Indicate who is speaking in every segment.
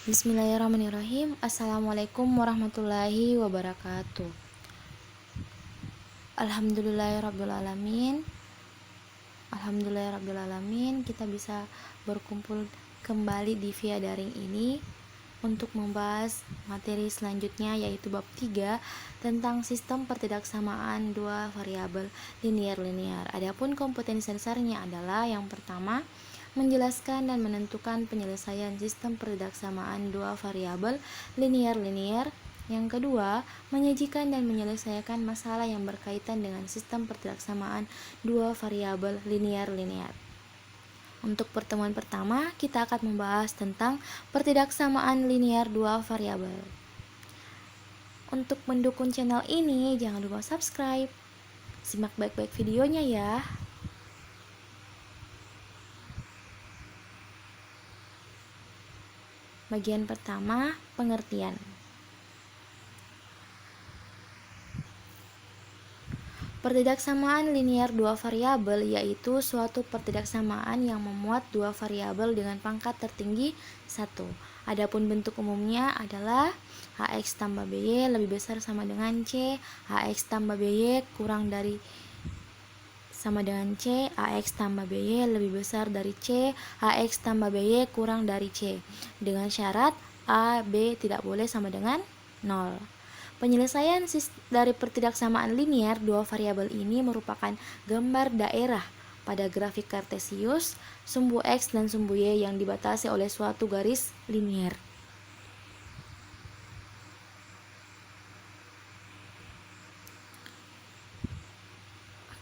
Speaker 1: Bismillahirrahmanirrahim. Assalamualaikum warahmatullahi wabarakatuh. Alhamdulillahirrabbilalamin. Alhamdulillahirrabbilalamin. Kita bisa berkumpul kembali di via daring ini untuk membahas materi selanjutnya, yaitu bab 3 tentang sistem pertidaksamaan dua variabel linear. Adapun kompetensi dasarnya adalah yang pertama, menjelaskan dan menentukan penyelesaian sistem pertidaksamaan dua variabel linear. Yang kedua, menyajikan dan menyelesaikan masalah yang berkaitan dengan sistem pertidaksamaan dua variabel linear. Untuk pertemuan pertama, kita akan membahas tentang pertidaksamaan linear dua variabel. Untuk mendukung channel ini, jangan lupa subscribe. Simak baik-baik videonya ya. Bagian pertama, pengertian. Pertidaksamaan linear dua variabel yaitu suatu pertidaksamaan yang memuat dua variabel dengan pangkat tertinggi 1. Adapun bentuk umumnya adalah AX tambah BY lebih besar sama dengan C, AX tambah BY kurang dari sama dengan C, AX tambah BY lebih besar dari C, AX tambah BY kurang dari C, dengan syarat A, B tidak boleh sama dengan 0. Penyelesaian dari pertidaksamaan linear dua variabel ini merupakan gambar daerah pada grafik kartesius, sumbu X dan sumbu Y yang dibatasi oleh suatu garis linear.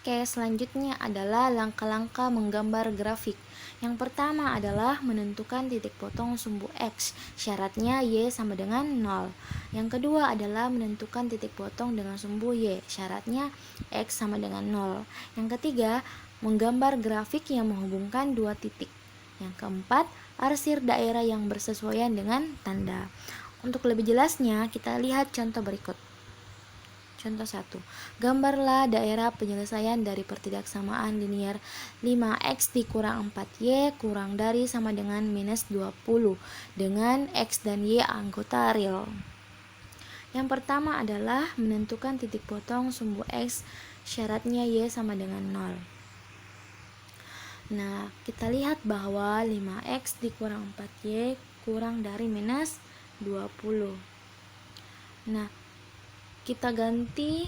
Speaker 1: Oke, selanjutnya adalah langkah-langkah menggambar grafik. Yang pertama adalah menentukan titik potong sumbu X, syaratnya Y sama dengan 0. Yang kedua adalah menentukan titik potong dengan sumbu Y, syaratnya X sama dengan 0. Yang ketiga, menggambar grafik yang menghubungkan dua titik. Yang keempat, arsir daerah yang bersesuaian dengan tanda. Untuk lebih jelasnya, kita lihat contoh berikut. Contoh 1. Gambarlah daerah penyelesaian dari pertidaksamaan linear 5x dikurang 4y kurang dari sama dengan minus 20 dengan x dan y anggota real. Yang pertama adalah menentukan titik potong sumbu x, syaratnya y sama dengan 0. Nah, kita lihat bahwa 5x dikurang 4y kurang dari minus 20. Nah, kita ganti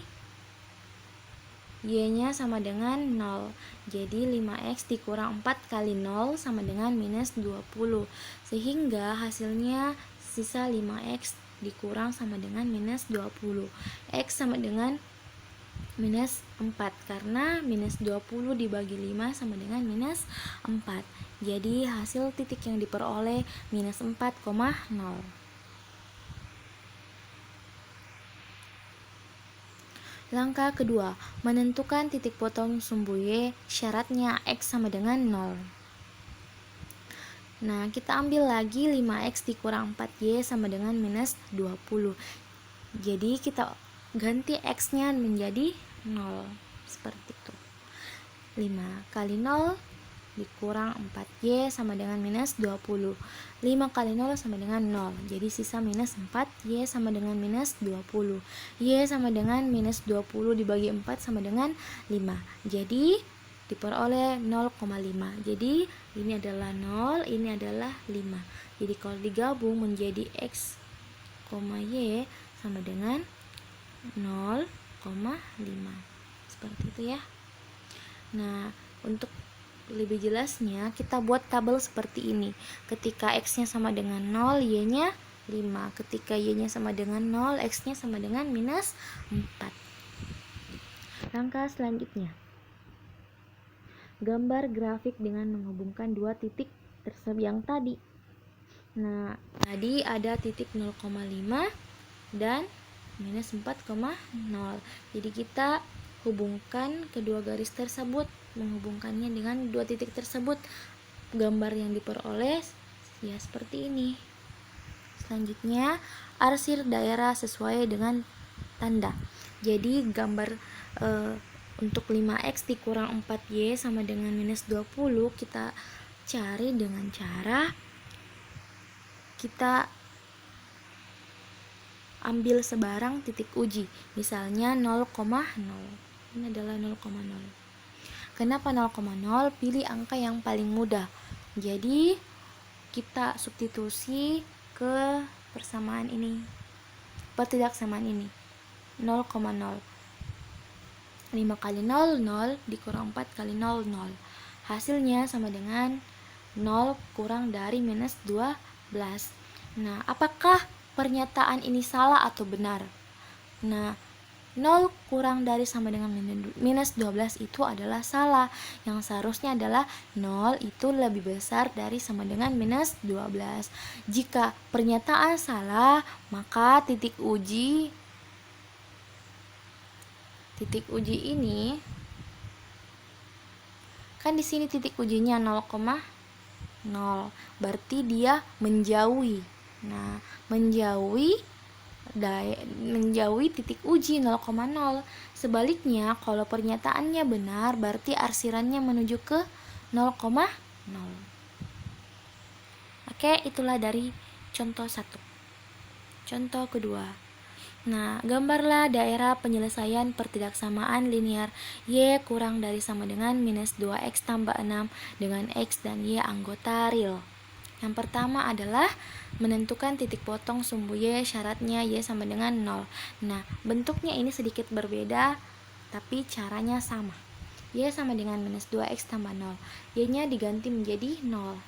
Speaker 1: y-nya sama dengan 0. Jadi 5x dikurang 4 kali 0 sama dengan minus 20. Sehingga hasilnya sisa 5x dikurang sama dengan minus 20. X sama dengan minus 4 karena minus 20 dibagi 5 sama dengan minus 4. Jadi hasil titik yang diperoleh minus 4,0. Langkah kedua, menentukan titik potong sumbu Y, syaratnya X sama dengan 0. Nah, kita ambil lagi 5X dikurang 4Y sama dengan minus 20. Jadi, kita ganti X-nya menjadi 0. Seperti itu. 5 kali 0 dikurang 4Y sama dengan minus 20. 5 kali 0 sama dengan 0. Jadi sisa minus 4, Y sama dengan minus 20. Y sama dengan minus 20 dibagi 4 sama dengan 5. Jadi diperoleh 0,5. Jadi ini adalah 0, ini adalah 5. Jadi kalau digabung menjadi X, Y sama dengan 0,5. Seperti itu ya. Nah, untuk lebih jelasnya kita buat tabel seperti ini. Ketika X-nya sama dengan 0, Y-nya 5. Ketika Y-nya sama dengan 0, X-nya sama dengan minus 4. Langkah selanjutnya, gambar grafik dengan menghubungkan dua titik tersebut yang tadi. Nah, tadi ada titik 0,5 dan minus 4,0. Jadi kita hubungkan kedua garis tersebut, menghubungkannya dengan dua titik tersebut. Gambar yang diperoleh ya seperti ini. Selanjutnya, arsir daerah sesuai dengan tanda. Jadi gambar untuk 5x dikurang 4y sama dengan minus 20 kita cari dengan cara kita ambil sebarang titik uji, misalnya 0,0. Ini adalah 0,0. Kenapa 0,0? Pilih angka yang paling mudah. Jadi kita substitusi ke persamaan ini, pertidaksamaan ini. 0,0. 5 kali 0, 0 dikurang 4 kali 0, 0. Hasilnya sama dengan 0 kurang dari minus 12. Nah, apakah pernyataan ini salah atau benar? Nah, 0 kurang dari sama dengan minus 12 itu adalah salah. Yang seharusnya adalah 0 itu lebih besar dari sama dengan minus 12. Jika pernyataan salah, maka titik uji ini kan di sini titik ujinya 0,0, berarti dia menjauhi. Nah, menjauhi titik uji 0,0. Sebaliknya, kalau pernyataannya benar, berarti arsirannya menuju ke 0,0. Oke, itulah dari contoh 1. Contoh kedua. Nah, gambarlah daerah penyelesaian pertidaksamaan linear Y kurang dari sama dengan minus 2X tambah 6 dengan X dan Y anggota real. Yang pertama adalah menentukan titik potong sumbu Y, syaratnya Y sama dengan 0. Nah, bentuknya ini sedikit berbeda, tapi caranya sama. Y sama dengan minus 2X tambah 0. Y-nya diganti menjadi 0.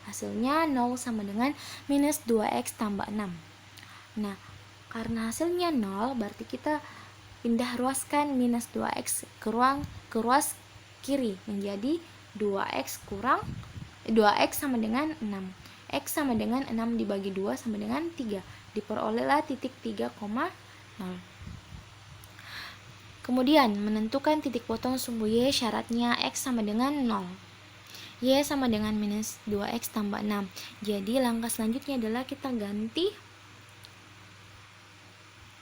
Speaker 1: Hasilnya 0 sama dengan minus 2X tambah 6. Nah, karena hasilnya 0, berarti kita pindah ruaskan minus 2x ke ruas kiri menjadi 2x sama dengan 6. X sama dengan 6 dibagi 2 sama dengan 3. Diperolehlah titik 3,0. Kemudian menentukan titik potong sumbu Y, syaratnya X sama dengan 0. Y sama dengan minus 2x tambah 6. Jadi langkah selanjutnya adalah kita ganti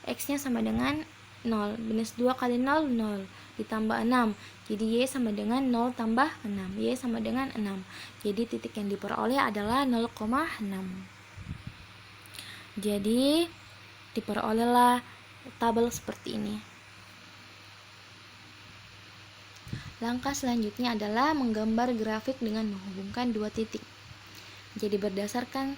Speaker 1: X-nya sama dengan 0. Minus 2 kali 0, 0. Ditambah 6. Jadi Y sama dengan 0 tambah 6. Y sama dengan 6. Jadi titik yang diperoleh adalah 0,6. Jadi diperolehlah tabel seperti ini. Langkah selanjutnya adalah menggambar grafik dengan menghubungkan dua titik. Jadi berdasarkan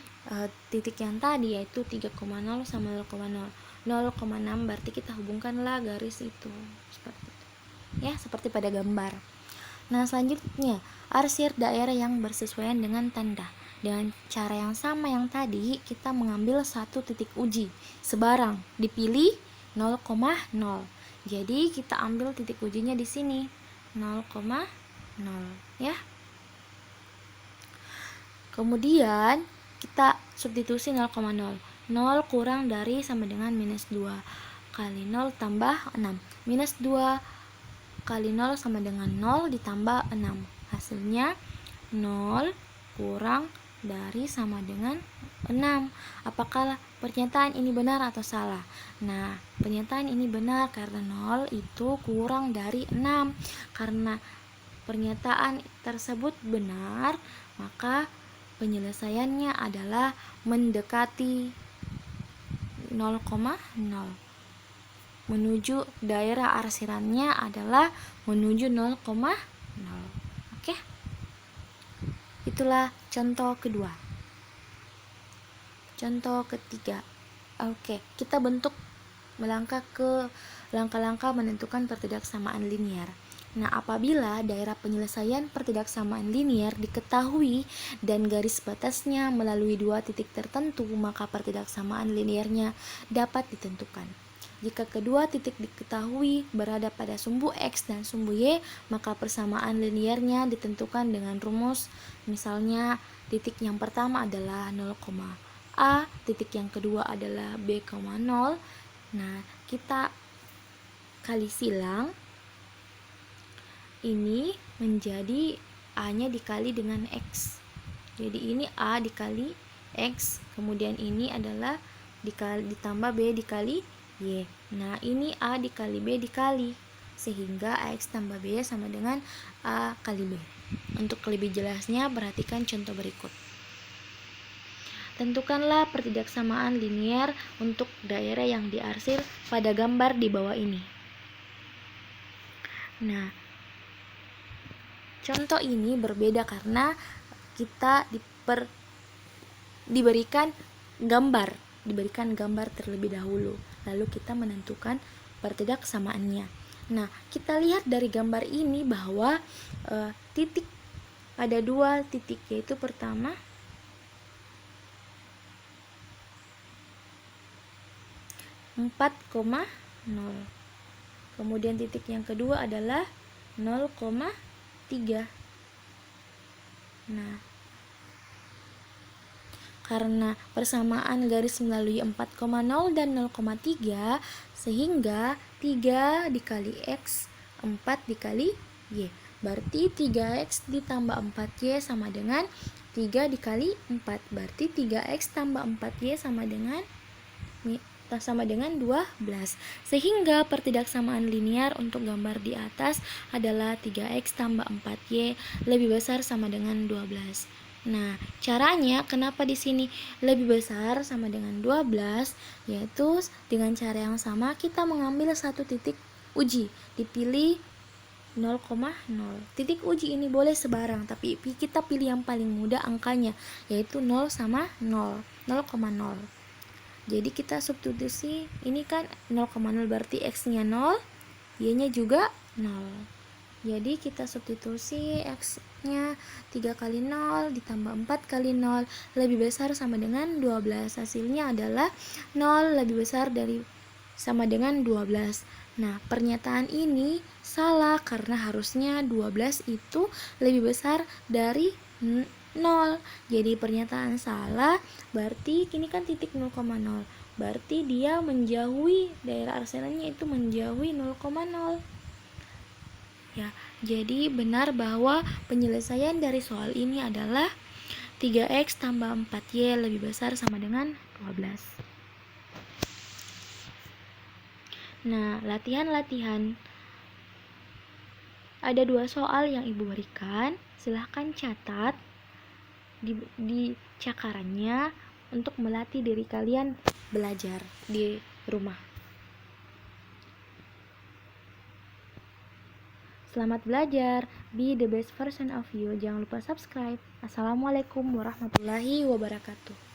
Speaker 1: titik yang tadi yaitu 3,0 sama 0,0. 0,6 berarti kita hubungkanlah garis itu seperti itu. Ya, seperti pada gambar. Nah, selanjutnya arsir daerah yang bersesuaian dengan tanda. Dengan cara yang sama yang tadi, kita mengambil satu titik uji sebarang, dipilih 0,0. Jadi kita ambil titik ujinya di sini 0,0 ya. Kemudian kita substitusi 0,0. 0 kurang dari sama dengan minus 2 kali 0 tambah 6. Minus 2 kali 0 sama dengan 0 ditambah 6. Hasilnya 0 kurang dari sama dengan 6. Apakah pernyataan ini benar atau salah? Nah, pernyataan ini benar karena 0 itu kurang dari 6. Karena pernyataan tersebut benar, maka penyelesaiannya adalah mendekati 0,0. Menuju daerah arsirannya adalah menuju 0,0. Oke. Itulah contoh kedua. Contoh ketiga. Oke, kita melangkah ke langkah-langkah menentukan pertidaksamaan linear. Nah, apabila daerah penyelesaian pertidaksamaan linear diketahui dan garis batasnya melalui dua titik tertentu, maka pertidaksamaan linearnya dapat ditentukan. Jika kedua titik diketahui berada pada sumbu X dan sumbu Y, maka persamaan linearnya ditentukan dengan rumus. Misalnya, titik yang pertama adalah 0, A, titik yang kedua adalah B, 0. Nah, kita kali silang. Ini menjadi A-nya dikali dengan X. Jadi ini A dikali X, kemudian ini adalah ditambah B dikali Y. Nah, ini A dikali B dikali, sehingga AX tambah B sama dengan A kali B. Untuk lebih jelasnya, perhatikan contoh berikut. Tentukanlah pertidaksamaan linier untuk daerah yang diarsir pada gambar di bawah ini. Nah, contoh ini berbeda karena kita diberikan gambar terlebih dahulu, lalu kita menentukan pertidaksamaannya. Nah, kita lihat dari gambar ini bahwa titik ada 2 titik, yaitu pertama 4,0, kemudian titik yang kedua adalah 0,3. Nah, karena persamaan garis melalui 4,0 dan 0,3, sehingga 3 dikali X, 4 dikali Y. Berarti 3X ditambah 4Y sama dengan 3 dikali 4. Berarti 3X tambah 4Y sama dengan 12. Sehingga pertidaksamaan linear untuk gambar di atas adalah 3X tambah 4Y lebih besar sama dengan 12. Nah, caranya kenapa di sini lebih besar sama dengan 12? Yaitu dengan cara yang sama kita mengambil satu titik uji, dipilih 0,0. Titik uji ini boleh sebarang, tapi kita pilih yang paling mudah angkanya, yaitu 0 sama 0, 0,0. Jadi kita substitusi, ini kan 0,0 berarti X-nya 0, Y-nya juga 0. Jadi kita substitusi X-nya 3 kali 0 ditambah 4 kali 0 lebih besar sama dengan 12. Hasilnya adalah 0 lebih besar sama dengan 12. Nah, pernyataan ini salah karena harusnya 12 itu lebih besar dari 0. Jadi pernyataan salah, berarti ini kan titik 0,0. Berarti dia menjauhi daerah arsenalnya itu menjauhi 0,0. Ya, jadi benar bahwa penyelesaian dari soal ini adalah 3X tambah 4Y lebih besar sama dengan 12. Nah, latihan-latihan. Ada 2 soal yang Ibu berikan. Silahkan catat di cakarannya untuk melatih diri kalian belajar di rumah. Selamat belajar, be the best version of you. Jangan lupa subscribe. Assalamualaikum warahmatullahi wabarakatuh.